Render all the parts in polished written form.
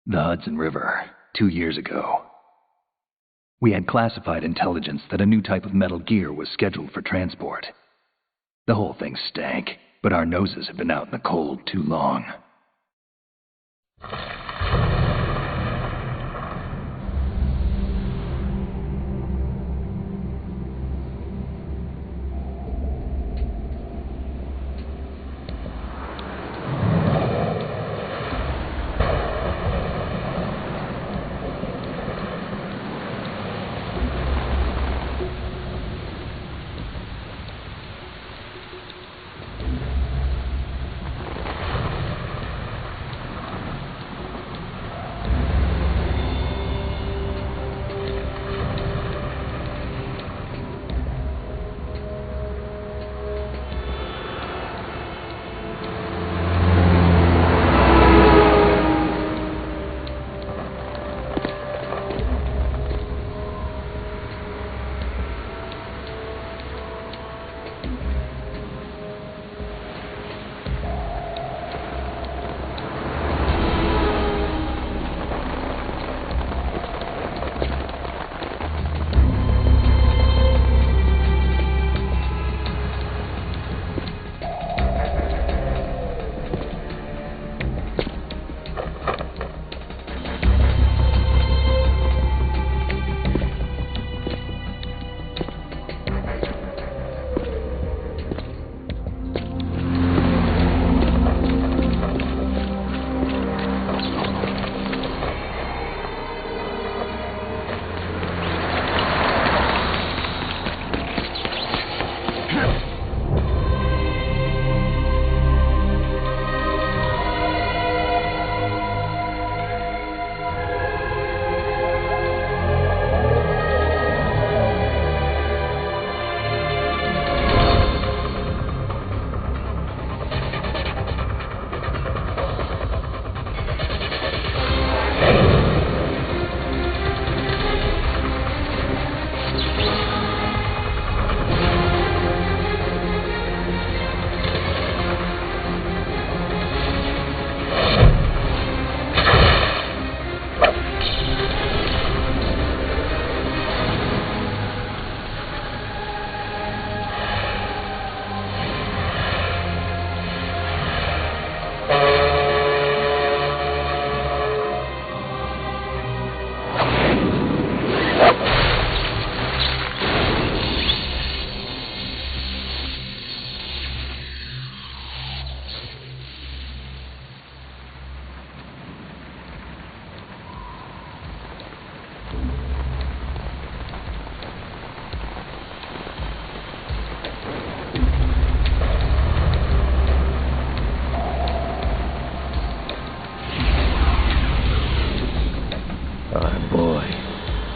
The Hudson River, 2 years ago. We had classified intelligence that a new type of metal gear was scheduled for transport. The whole thing stank, but our noses had been out in the cold too long.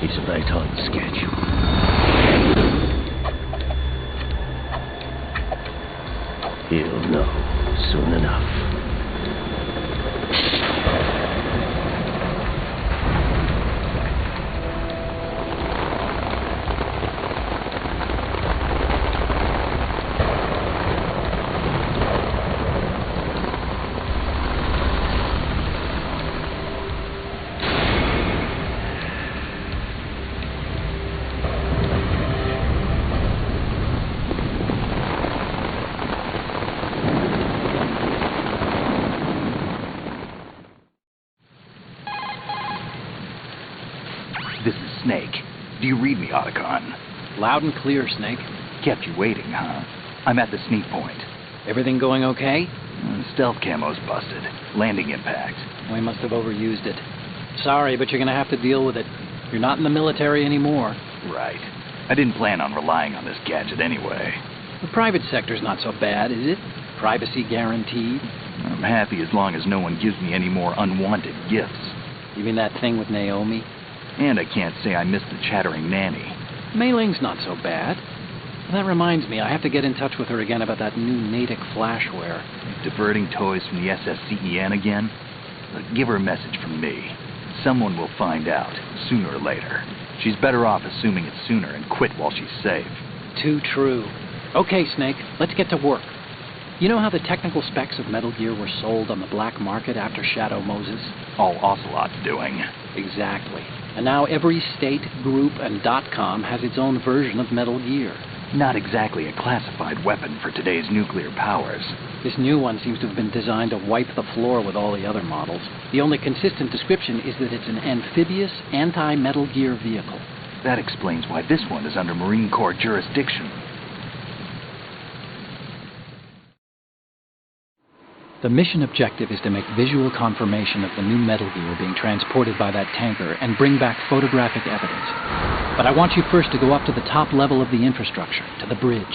He's right on schedule. He'll know soon enough. This is Snake. Do you read me, Otacon? Loud and clear, Snake. Kept you waiting, huh? I'm at the sneak point. Everything going okay? Stealth camo's busted. Landing impact. We must have overused it. Sorry, but you're gonna have to deal with it. You're not in the military anymore. Right. I didn't plan on relying on this gadget anyway. The private sector's not so bad, is it? Privacy guaranteed. I'm happy as long as no one gives me any more unwanted gifts. You mean that thing with Naomi? And I can't say I missed the chattering nanny. Mei Ling's not so bad. That reminds me, I have to get in touch with her again about that new Natick flashware. Diverting toys from the SSCEN again? Give her a message from me. Someone will find out, sooner or later. She's better off assuming it sooner and quit while she's safe. Too true. Okay, Snake, let's get to work. You know how the technical specs of Metal Gear were sold on the black market after Shadow Moses? All Ocelot's doing. Exactly. And now every state, group, and .com has its own version of Metal Gear. Not exactly a classified weapon for today's nuclear powers. This new one seems to have been designed to wipe the floor with all the other models. The only consistent description is that it's an amphibious, anti-Metal Gear vehicle. That explains why this one is under Marine Corps jurisdiction. The mission objective is to make visual confirmation of the new Metal Gear being transported by that tanker and bring back photographic evidence. But I want you first to go up to the top level of the infrastructure, to the bridge.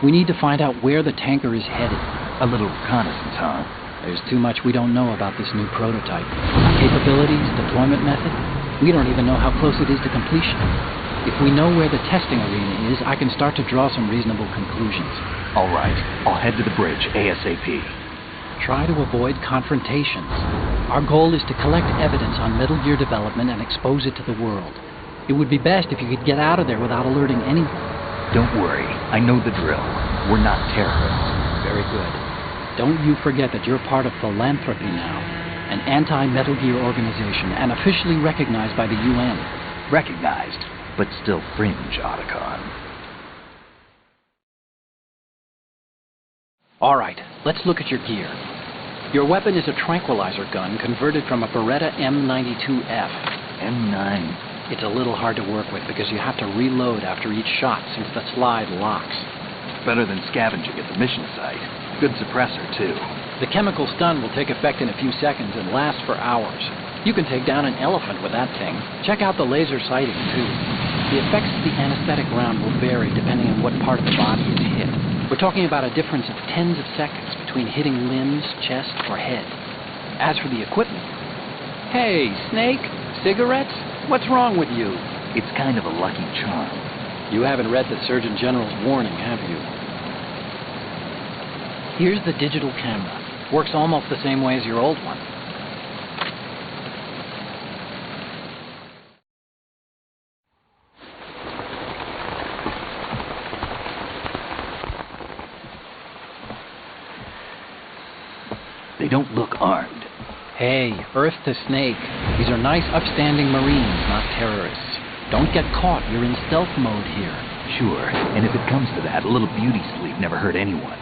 We need to find out where the tanker is headed. A little reconnaissance, huh? There's too much we don't know about this new prototype. Capabilities, deployment method. We don't even know how close it is to completion. If we know where the testing arena is, I can start to draw some reasonable conclusions. All right, I'll head to the bridge ASAP. Try to avoid confrontations. Our goal is to collect evidence on Metal Gear development and expose it to the world. It would be best if you could get out of there without alerting anyone. Don't worry, I know the drill. We're not terrorists. Very good. Don't you forget that you're part of Philanthropy now, an anti-Metal Gear organization and officially recognized by the UN. Recognized, but still fringe, Otacon. All right, let's look at your gear. Your weapon is a tranquilizer gun converted from a Beretta M92F. M9. It's a little hard to work with because you have to reload after each shot since the slide locks. Better than scavenging at the mission site. Good suppressor, too. The chemical stun will take effect in a few seconds and last for hours. You can take down an elephant with that thing. Check out the laser sighting, too. The effects of the anesthetic round will vary depending on what part of the body is hit. We're talking about a difference of tens of seconds between hitting limbs, chest, or head. As for the equipment... Hey, Snake? Cigarettes? What's wrong with you? It's kind of a lucky charm. You haven't read the Surgeon General's warning, have you? Here's the digital camera. Works almost the same way as your old one. They don't look armed. Hey, Earth to Snake. These are nice, upstanding Marines, not terrorists. Don't get caught. You're in stealth mode here. Sure, and if it comes to that, a little beauty sleep never hurt anyone.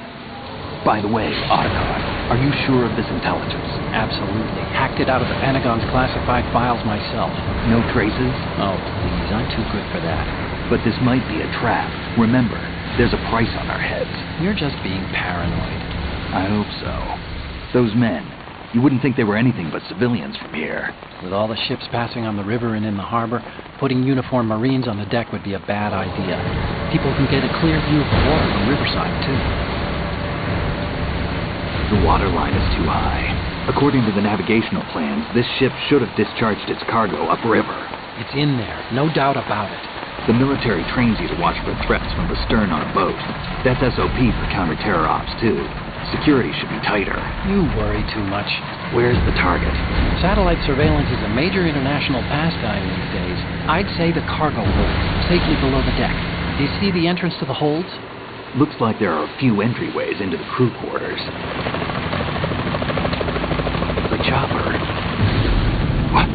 By the way, Otacon, are you sure of this intelligence? Absolutely. Hacked it out of the Pentagon's classified files myself. No traces? Oh, please, I'm too good for that. But this might be a trap. Remember, there's a price on our heads. You're just being paranoid. I hope so. Those men, you wouldn't think they were anything but civilians from here. With all the ships passing on the river and in the harbor, putting uniformed Marines on the deck would be a bad idea. People can get a clear view of the water from Riverside, too. The water line is too high. According to the navigational plans, this ship should have discharged its cargo upriver. It's in there, no doubt about it. The military trains you to watch for threats from the stern on a boat. That's SOP for counter-terror ops, too. Security should be tighter. You worry too much. Where's the target? Satellite surveillance is a major international pastime these days. I'd say the cargo holds, safely below the deck. Do you see the entrance to the holds? Looks like there are a few entryways into the crew quarters. The chopper. What?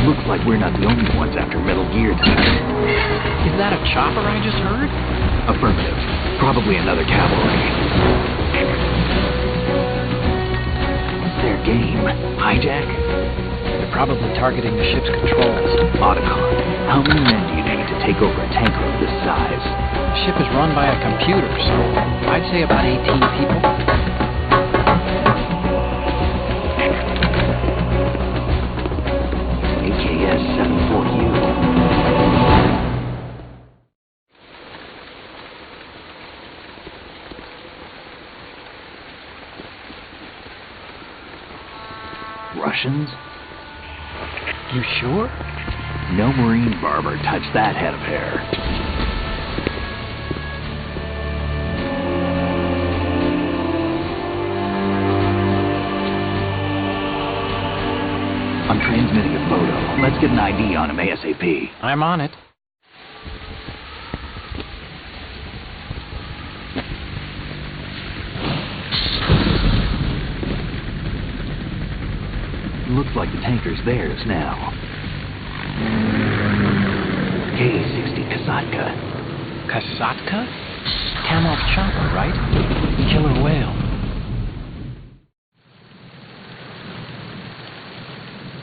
Looks like we're not the only ones after Metal Gear tonight. Is that a chopper I just heard? Affirmative. Probably another cavalry. It's their game. Hijack? They're probably targeting the ship's controls. Otacon, how many men do you need to take over a tanker of this size? The ship is run by a computer, so I'd say about 18 people. AKS 74U. Russians? You sure? No marine barber touched that head of hair. I'm transmitting a photo. Let's get an ID on him ASAP. I'm on it. Looks like the tanker's theirs now. K-60 Kasatka. Kasatka? Kamov chopper, right? Killer whale.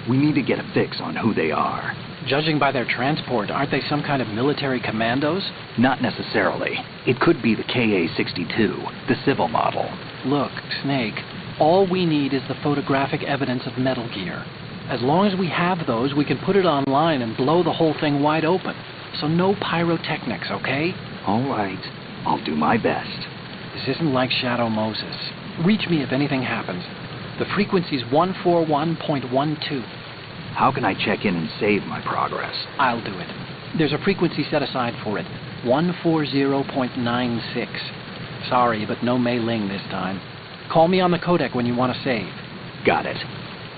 We need to get a fix on who they are. Judging by their transport, aren't they some kind of military commandos? Not necessarily. It could be the KA-62, the civil model. Look, Snake, all we need is the photographic evidence of Metal Gear. As long as we have those, we can put it online and blow the whole thing wide open. So no pyrotechnics, okay? All right. I'll do my best. This isn't like Shadow Moses. Reach me if anything happens. The frequency's 141.12. How can I check in and save my progress? I'll do it. There's a frequency set aside for it. 140.96. Sorry, but no Mei Ling this time. Call me on the codec when you want to save. Got it.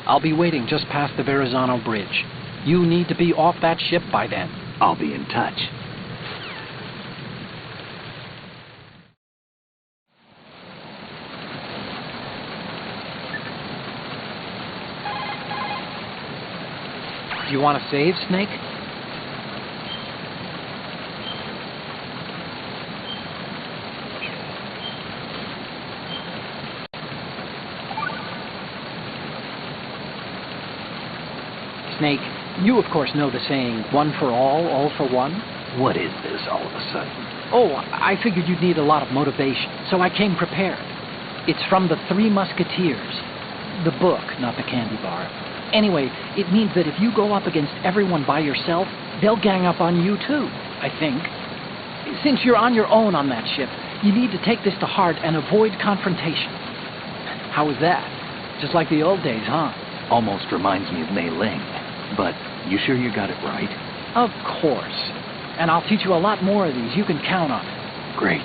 I'll be waiting just past the Verrazano Bridge. You need to be off that ship by then. I'll be in touch. You want to save, Snake? Snake, you of course know the saying, one for all for one? What is this all of a sudden? Oh, I figured you'd need a lot of motivation, so I came prepared. It's from the Three Musketeers. The book, not the candy bar. Anyway, it means that if you go up against everyone by yourself, they'll gang up on you too, I think. Since you're on your own on that ship, you need to take this to heart and avoid confrontation. How was that? Just like the old days, huh? Almost reminds me of Mei Ling. But you sure you got it right? Of course. And I'll teach you a lot more of these. You can count on it. Great.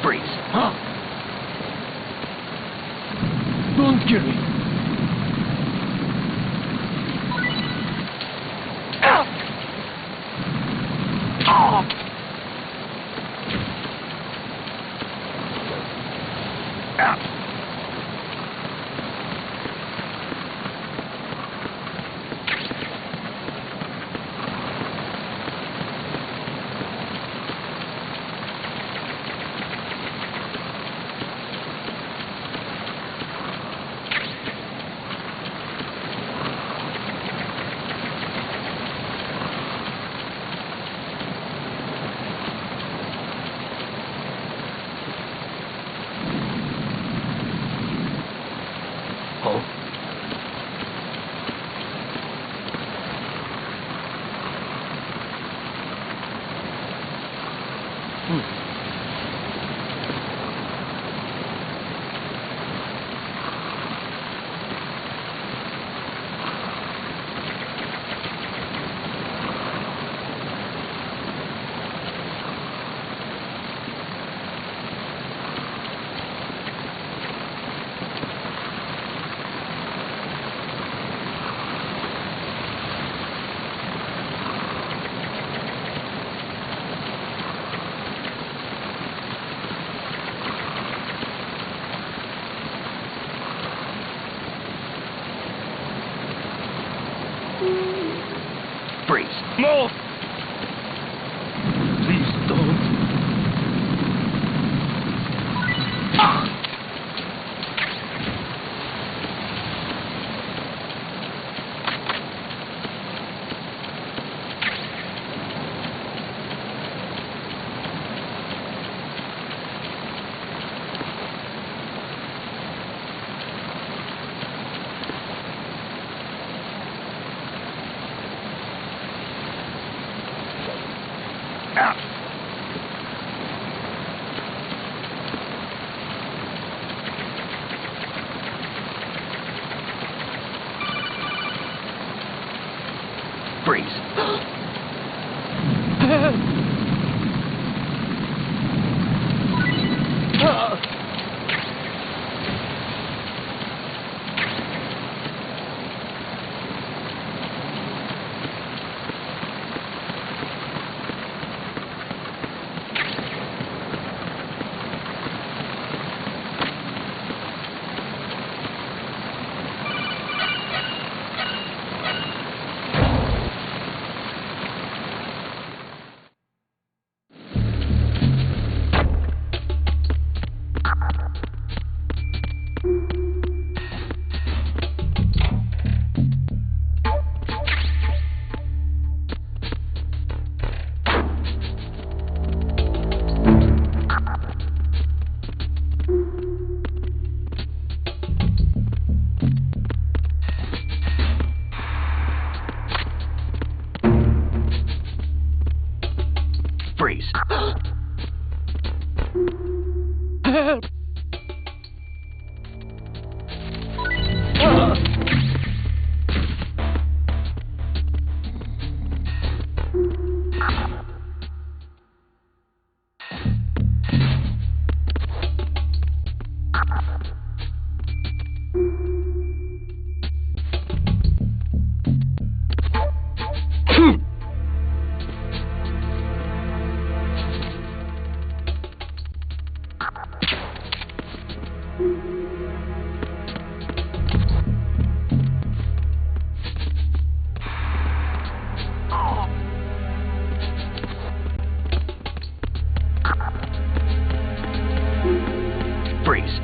Freeze. Huh? Don't kill me. Ah! Ah! Ah! Freeze. Move! Freeze. Freeze. Freeze.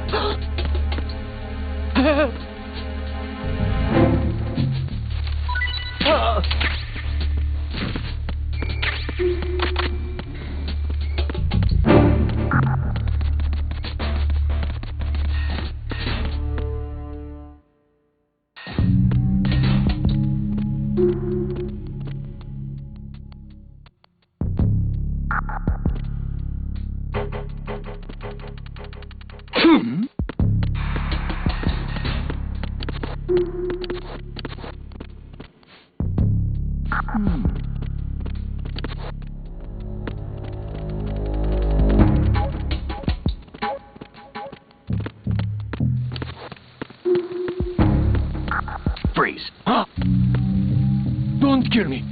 Freeze. Don't kill me.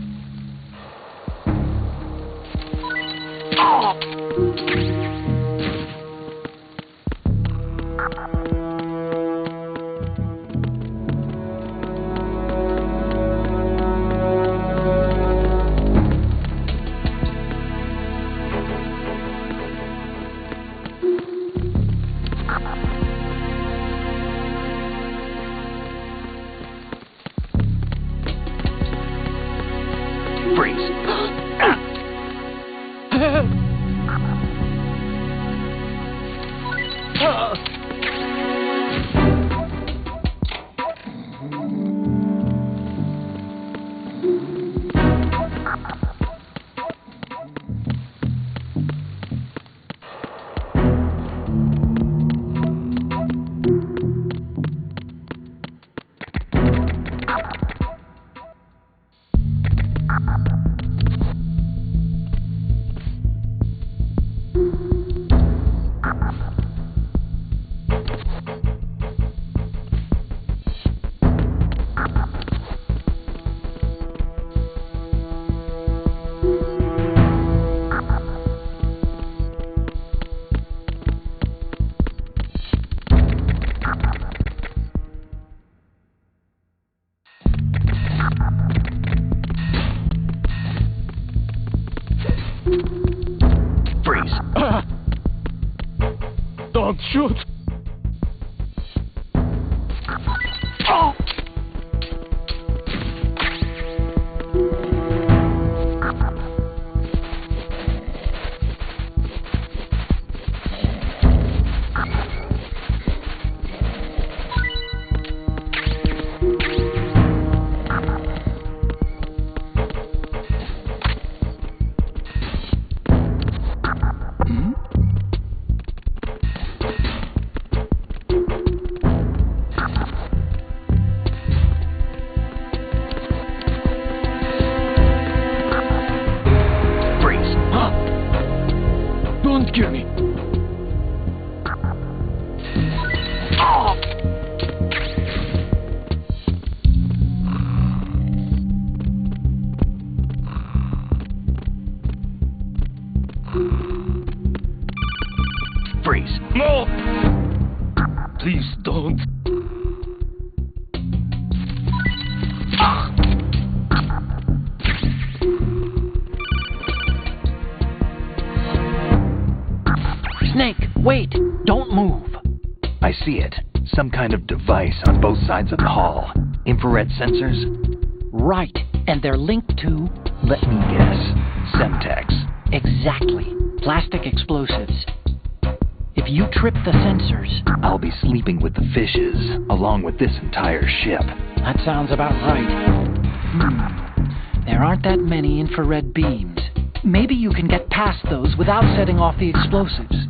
Freeze. Freeze. Don't shoot. scare me. Freeze. No! Please don't. Snake, wait! Don't move! I see it. Some kind of device on both sides of the hall. Infrared sensors? Right, and they're linked to... Let me guess. Semtex. Exactly. Plastic explosives. If you trip the sensors... I'll be sleeping with the fishes, along with this entire ship. That sounds about right. There aren't that many infrared beams. Maybe you can get past those without setting off the explosives.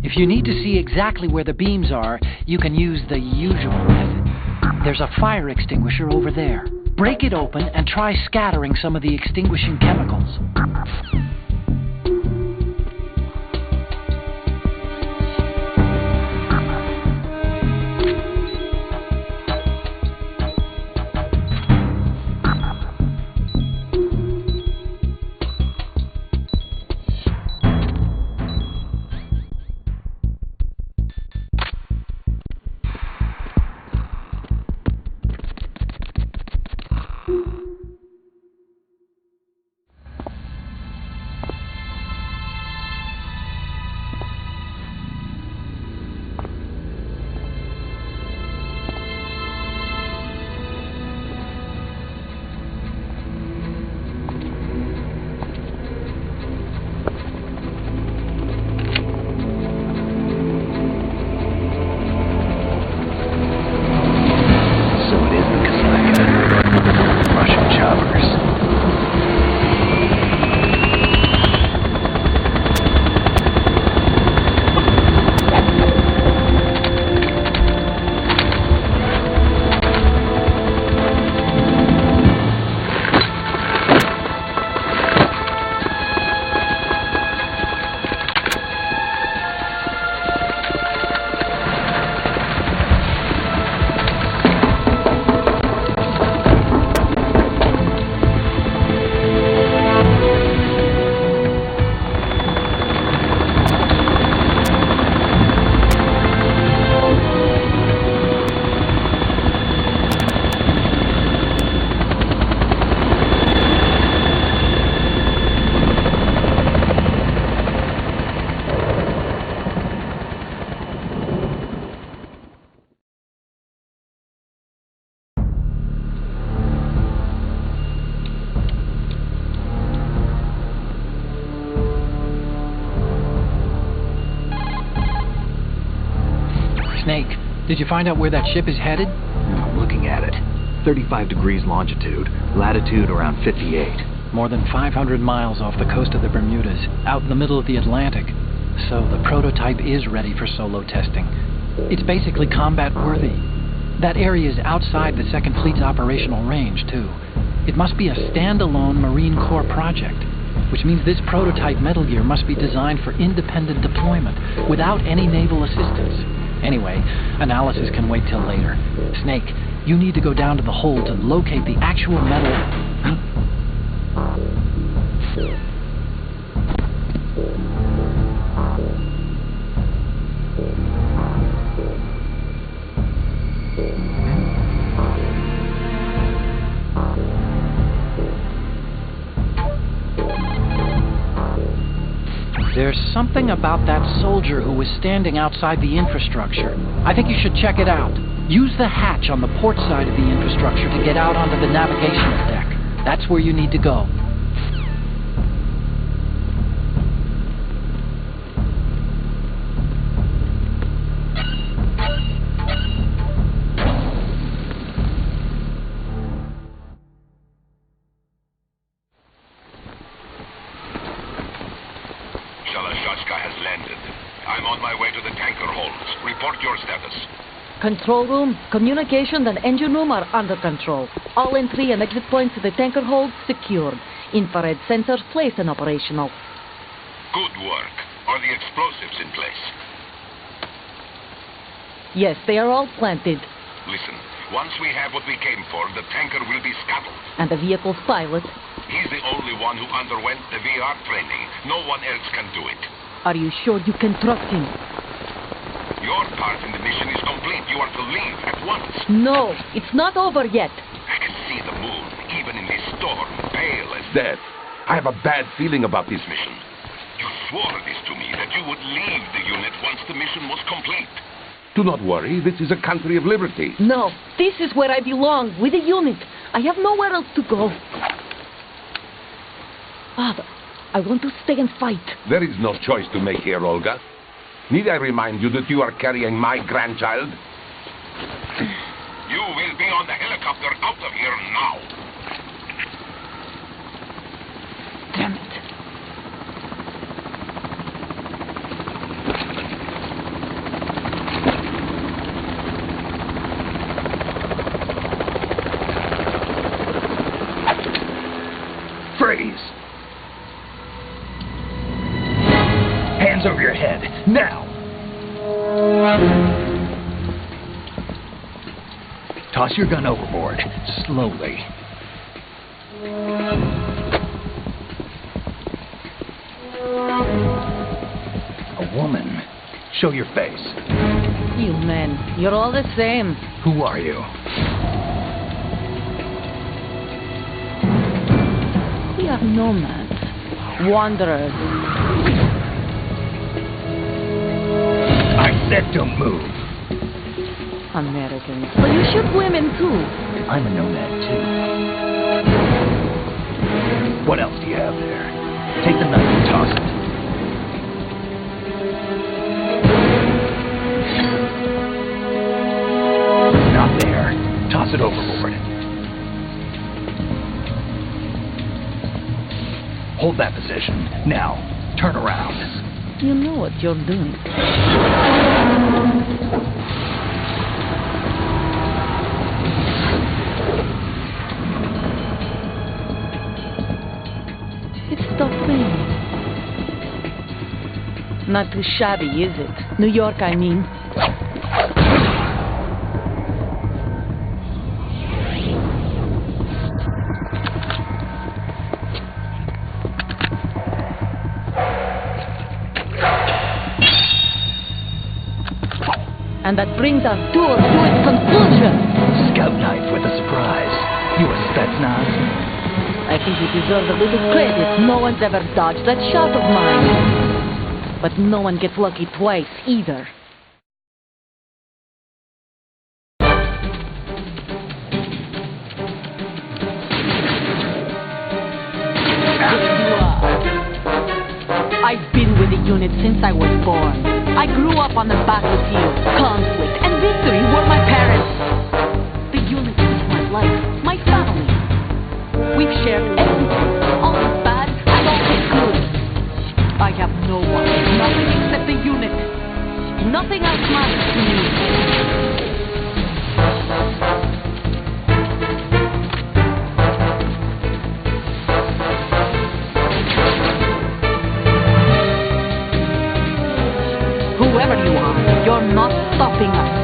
If you need to see exactly where the beams are, you can use the usual method. There's a fire extinguisher over there. Break it open and try scattering some of the extinguishing chemicals. Snake, did you find out where that ship is headed? I'm looking at it. 35 degrees longitude, latitude around 58. More than 500 miles off the coast of the Bermudas, out in the middle of the Atlantic. So the prototype is ready for solo testing. It's basically combat-worthy. That area is outside the Second Fleet's operational range, too. It must be a standalone Marine Corps project, which means this prototype Metal Gear must be designed for independent deployment, without any naval assistance. Anyway, analysis can wait till later. Snake, you need to go down to the hold to locate the actual metal... There's something about that soldier who was standing outside the infrastructure. I think you should check it out. Use the hatch on the port side of the infrastructure to get out onto the navigational deck. That's where you need to go. Shalashaska has landed. I'm on my way to the tanker holds. Report your status. Control room, communication and engine room are under control. All entry and exit points to the tanker hold secured. Infrared sensors placed and operational. Good work. Are the explosives in place? Yes, they are all planted. Listen, once we have what we came for, the tanker will be scuttled. And the vehicle's pilot. He's the only one who underwent the VR training. No one else can do it. Are you sure you can trust him? Your part in the mission is complete. You are to leave at once. No, it's not over yet. I can see the moon, even in this storm, pale as Death. I have a bad feeling about this mission. You swore this to me, that you would leave the unit once the mission was complete. Do not worry, this is a country of liberty. No, this is where I belong, with the unit. I have nowhere else to go. Father, I want to stay and fight. There is no choice to make here, Olga. Need I remind you that you are carrying my grandchild? You will be on the helicopter out of here now. Damn it. Freeze! Hands over your head, now! Toss your gun overboard, slowly. A woman. Show your face. You men, you're all the same. Who are you? We are nomads, wanderers. I said don't move. Americans. But you shoot women too. I'm a nomad too. What else do you have there? Take the knife and toss it. Not there. Toss it overboard. Hold that position. Now, turn around. You know what you're doing. It's the thing. Not too shabby, is it? New York, I mean. And that brings our tour to its conclusion. Scout knife with a surprise. You a Spetsnaz? I think you deserve a little credit. No one's ever dodged that shot of mine. But no one gets lucky twice, either. I've been with the unit since I was born. I grew up on the battlefield. Conflict and victory were my parents. The unit is my life, my family. We've shared everything, all the bad and all the good. I have no one, nothing except the unit. Nothing else matters to me. Whoever you are, you're not stopping us.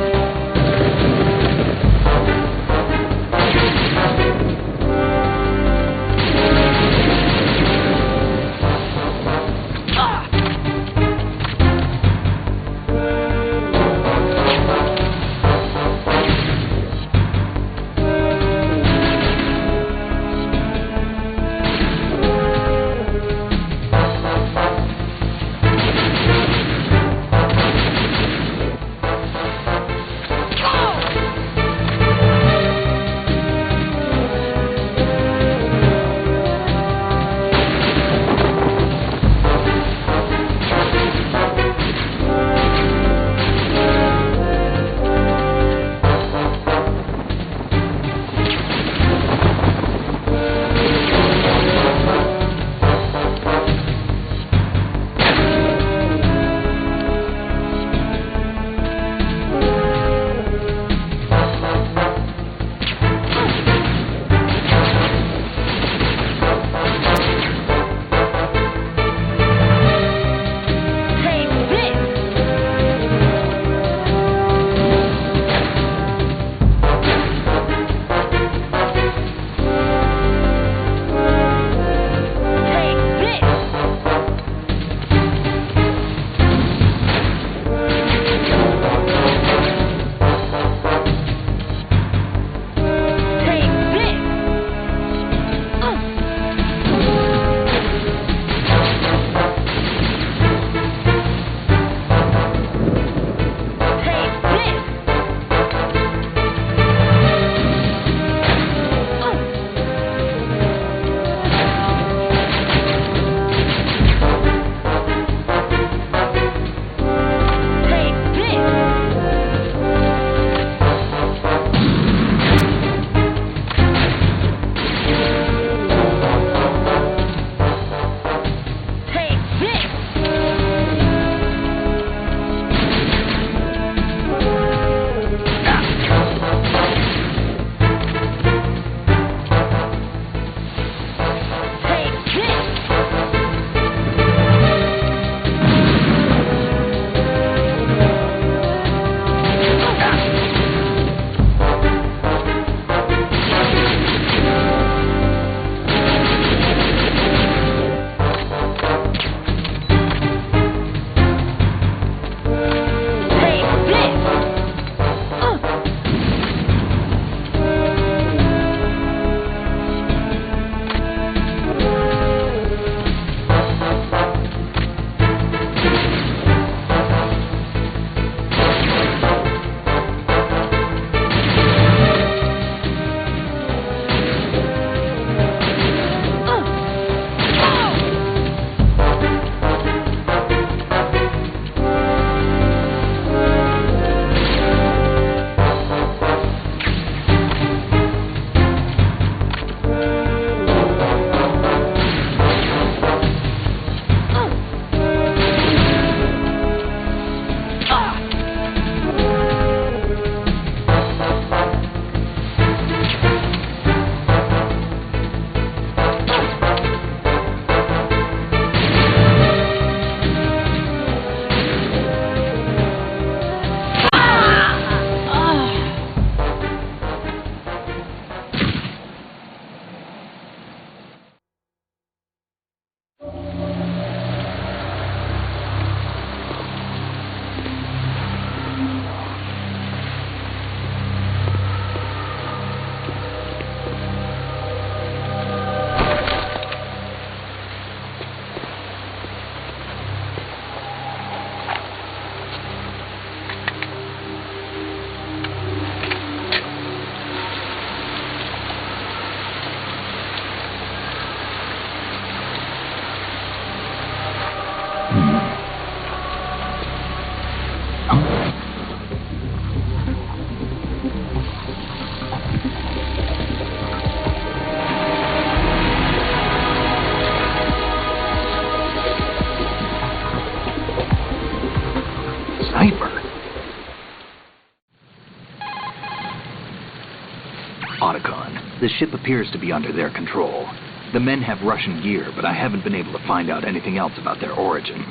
The ship appears to be under their control. The men have Russian gear, but I haven't been able to find out anything else about their origin.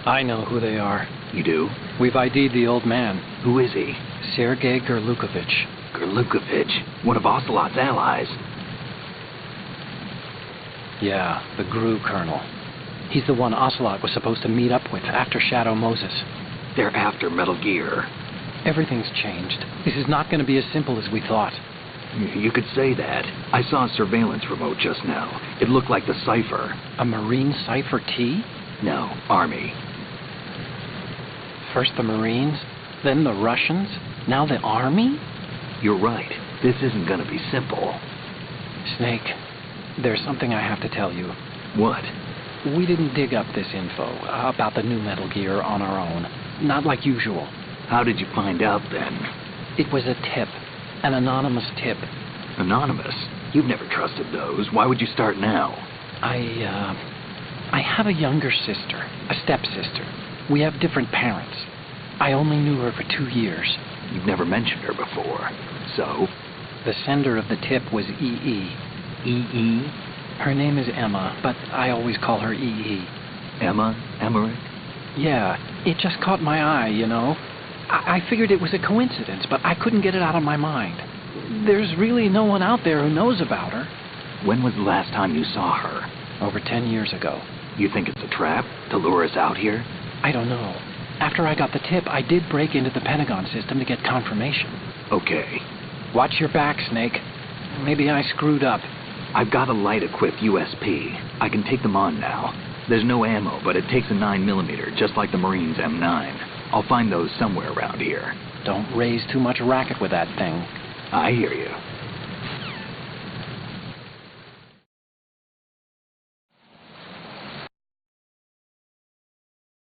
I know who they are. You do? We've ID'd the old man, Who is he? Sergei Gerlukovich. Gerlukovich, one of Ocelot's allies. Yeah, the GRU colonel. He's the one Ocelot was supposed to meet up with after Shadow Moses. They're after Metal Gear. Everything's changed. This is not going to be as simple as we thought. You could say that. I saw a surveillance remote just now. It looked like the Cypher. A Marine Cypher T? No, Army. First the Marines, then the Russians, now the Army? You're right. This isn't gonna be simple. Snake, there's something I have to tell you. What? We didn't dig up this info about the new Metal Gear on our own. Not like usual. How did you find out then? It was a tip. An anonymous tip. Anonymous? You've never trusted those. Why would you start now? I have a younger sister, a stepsister. We have different parents. I only knew her for 2 years. You've never mentioned her before. So? The sender of the tip was EE. EE? Her name is Emma, but I always call her EE. Emma? Emmerich? Yeah, it just caught my eye, you know. I figured it was a coincidence, but I couldn't get it out of my mind. There's really no one out there who knows about her. When was the last time you saw her? Over 10 years ago. You think it's a trap to lure us out here? I don't know. After I got the tip, I did break into the Pentagon system to get confirmation. Okay. Watch your back, Snake. Maybe I screwed up. I've got a light-equipped USP. I can take them on now. There's no ammo, but it takes a 9mm, just like the Marines' M9. I'll find those somewhere around here. Don't raise too much racket with that thing. I hear you.